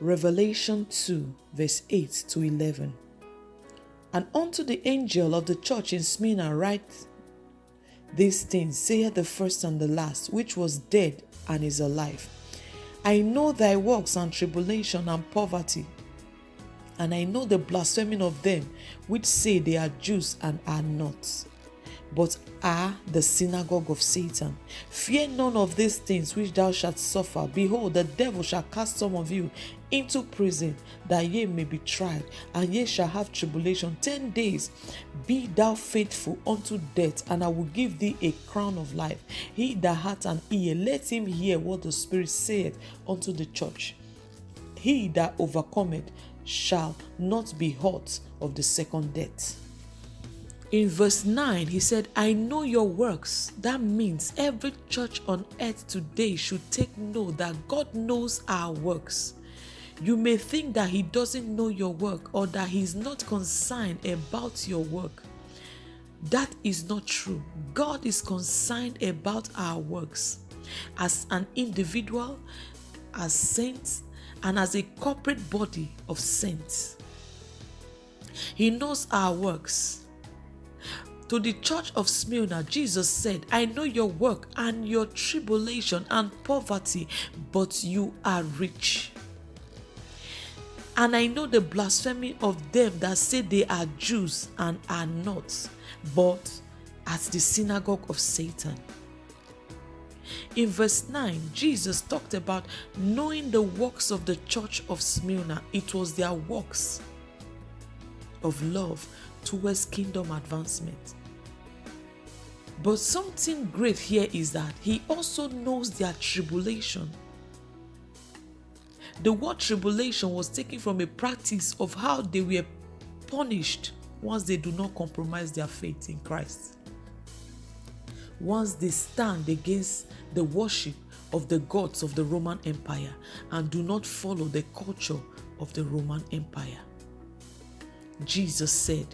Revelation 2, verse 8 to 11. And unto the angel of the church in Smyrna write, these things saith the first and the last, which was dead and is alive. I know thy works and tribulation and poverty, and I know the blaspheming of them which say they are Jews and are not, but are the synagogue of Satan. Fear none of these things which thou shalt suffer. Behold, the devil shall cast some of you into prison, that ye may be tried, and ye shall have tribulation 10 days. Be thou faithful unto death, and I will give thee a crown of life. He that hath an ear, let him hear what the Spirit saith unto the church. He that overcometh shall not be hurt of the second death. In verse 9, he said, I know your works. That means every church on earth today should take note that God knows our works. You may think that he doesn't know your work or that he's not concerned about your work. That is not true. God is concerned about our works. As an individual, as saints, and as a corporate body of saints. He knows our works. To the church of Smyrna, Jesus said, I know your work and your tribulation and poverty, but you are rich. And I know the blasphemy of them that say they are Jews and are not, but at the synagogue of Satan. In verse 9, Jesus talked about knowing the works of the church of Smyrna. It was their works of love towards kingdom advancement. But something great here is that he also knows their tribulation. The word tribulation was taken from a practice of how they were punished once they do not compromise their faith in Christ. Once they stand against the worship of the gods of the Roman Empire and do not follow the culture of the Roman Empire. Jesus said,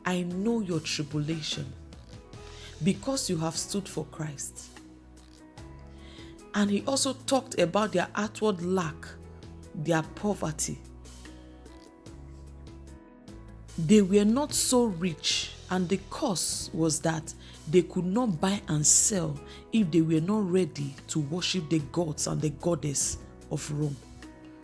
I know your tribulation because you have stood for Christ. And he also talked about their outward lack, their poverty. They were not so rich, and the cause was that they could not buy and sell if they were not ready to worship the gods and the goddess of Rome.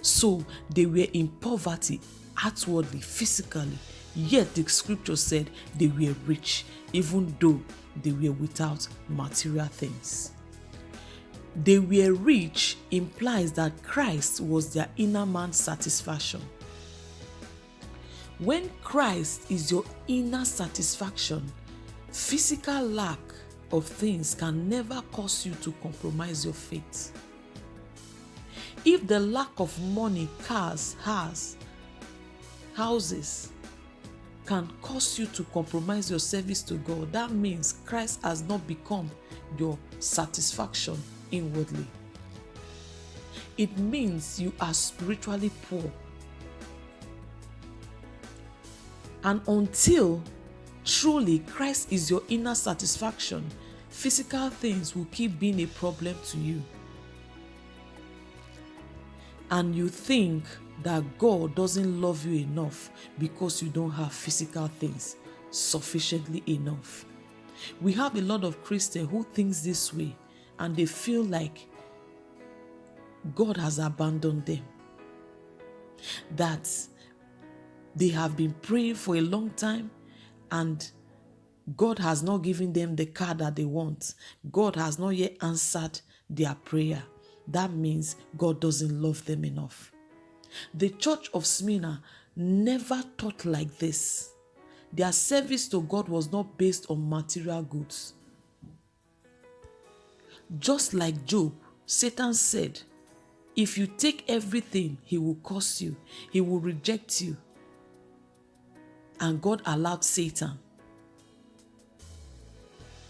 So they were in poverty outwardly, physically, yet the scripture said they were rich, even though they were without material things. They were rich implies that Christ was their inner man satisfaction. When Christ is your inner satisfaction, physical lack of things can never cause you to compromise your faith. If the lack of money, cars, houses can cause you to compromise your service to God, that means Christ has not become your satisfaction inwardly. It means you are spiritually poor. And until truly Christ is your inner satisfaction, physical things will keep being a problem to you. And you think that God doesn't love you enough because you don't have physical things sufficiently enough. We have a lot of Christians who think this way, and they feel like God has abandoned them. That they have been praying for a long time and God has not given them the car that they want. God has not yet answered their prayer. That means God doesn't love them enough. The church of Smyrna never taught like this. Their service to God was not based on material goods. Just like Job, Satan said, if you take everything, he will curse you. He will reject you. And God allowed Satan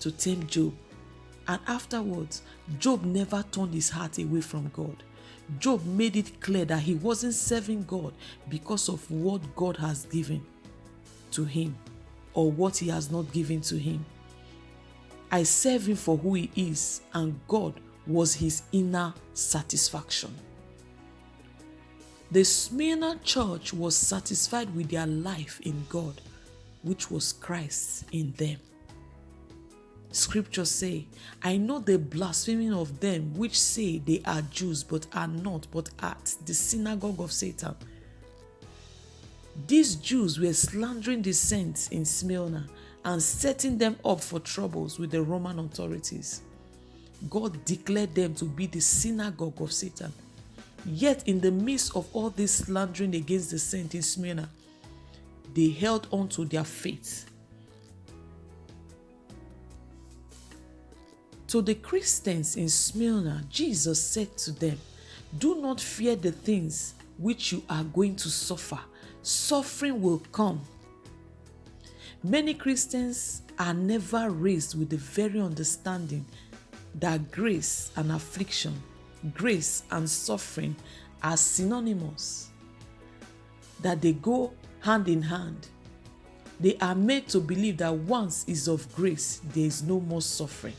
to tempt Job. And afterwards, Job never turned his heart away from God. Job made it clear that he wasn't serving God because of what God has given to him or what he has not given to him. I serve him for who he is, and God was his inner satisfaction. The Smyrna church was satisfied with their life in God, which was Christ in them. Scriptures say, I know the blaspheming of them which say they are Jews but are not, but at the synagogue of Satan. These Jews were slandering the saints in Smyrna and setting them up for troubles with the Roman authorities. God declared them to be the synagogue of Satan. Yet in the midst of all this slandering against the saints in Smyrna, they held on to their faith. To the Christians in Smyrna, Jesus said to them, do not fear the things which you are going to suffer. Suffering will come. Many Christians are never raised with the very understanding that grace and affliction, grace and suffering are synonymous, that they go hand in hand. They are made to believe that once is of grace, there is no more suffering.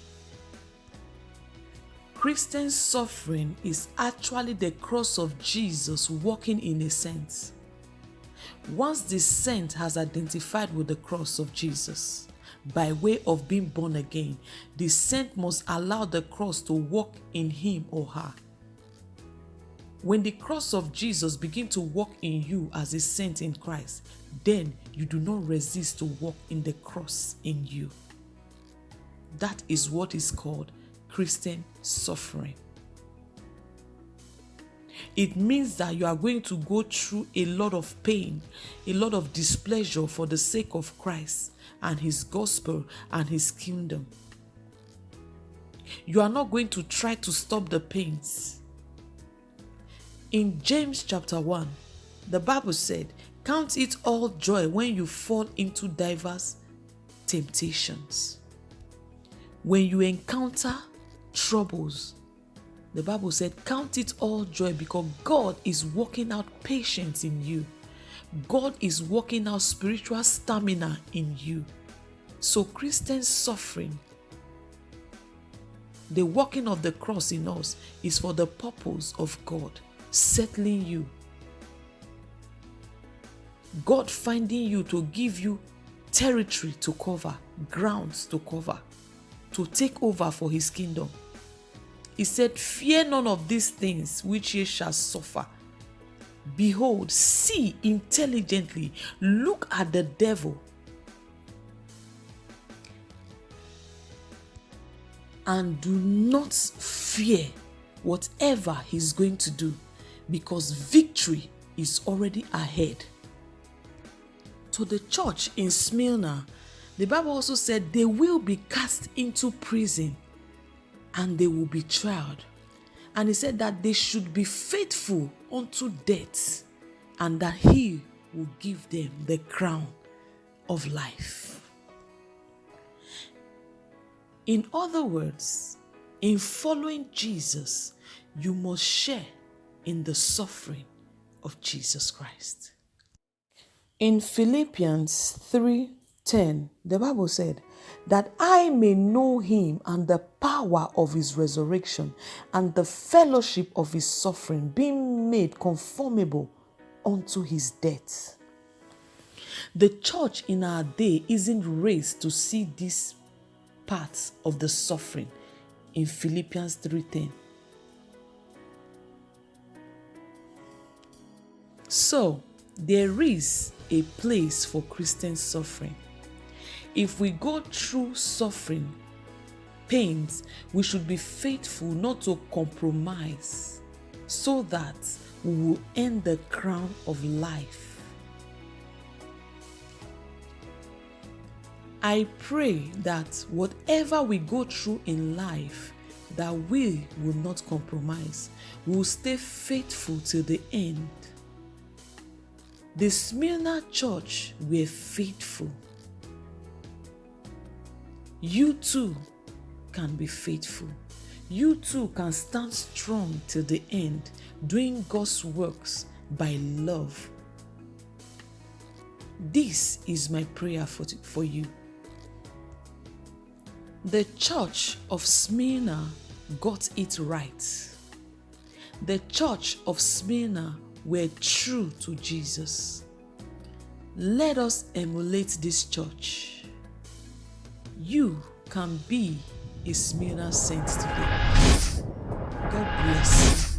Christian suffering is actually the cross of Jesus walking in a sense. Once the saint has identified with the cross of Jesus, by way of being born again, the saint must allow the cross to walk in him or her. When the cross of Jesus begins to walk in you as a saint in Christ, then you do not resist to walk in the cross in you. That is what is called Christian suffering. It means that you are going to go through a lot of pain, a lot of displeasure for the sake of Christ and his gospel and his kingdom. You are not going to try to stop the pains. In James chapter 1, the Bible said, count it all joy when you fall into diverse temptations. When you encounter troubles, the Bible said, count it all joy because God is working out patience in you. God is working out spiritual stamina in you. So Christian suffering, the working of the cross in us, is for the purpose of God settling you. God finding you to give you territory to cover, grounds to cover, to take over for his kingdom. He said, fear none of these things which ye shall suffer. Behold, see intelligently, look at the devil, and do not fear whatever he's going to do, because victory is already ahead. To the church in Smyrna, the Bible also said they will be cast into prison and they will be tried. And he said that they should be faithful unto death, and that he will give them the crown of life. In other words, in following Jesus, you must share in the suffering of Jesus Christ. In Philippians 3:10, the Bible said, that I may know him and the power of his resurrection and the fellowship of his suffering, being made conformable unto his death. The church in our day isn't raised to see these parts of the suffering in Philippians 3:10. So, there is a place for Christian suffering. If we go through suffering, pains, we should be faithful not to compromise, so that we will earn the crown of life. I pray that whatever we go through in life, that we will not compromise. We will stay faithful till the end. The Smyrna church were faithful. You too can be faithful. You too can stand strong till the end, doing God's works by love. This is my prayer for you. The church of Smyrna got it right. The church of Smyrna were true to Jesus. Let us emulate this church. You can be a Smyrna saint today. God bless you.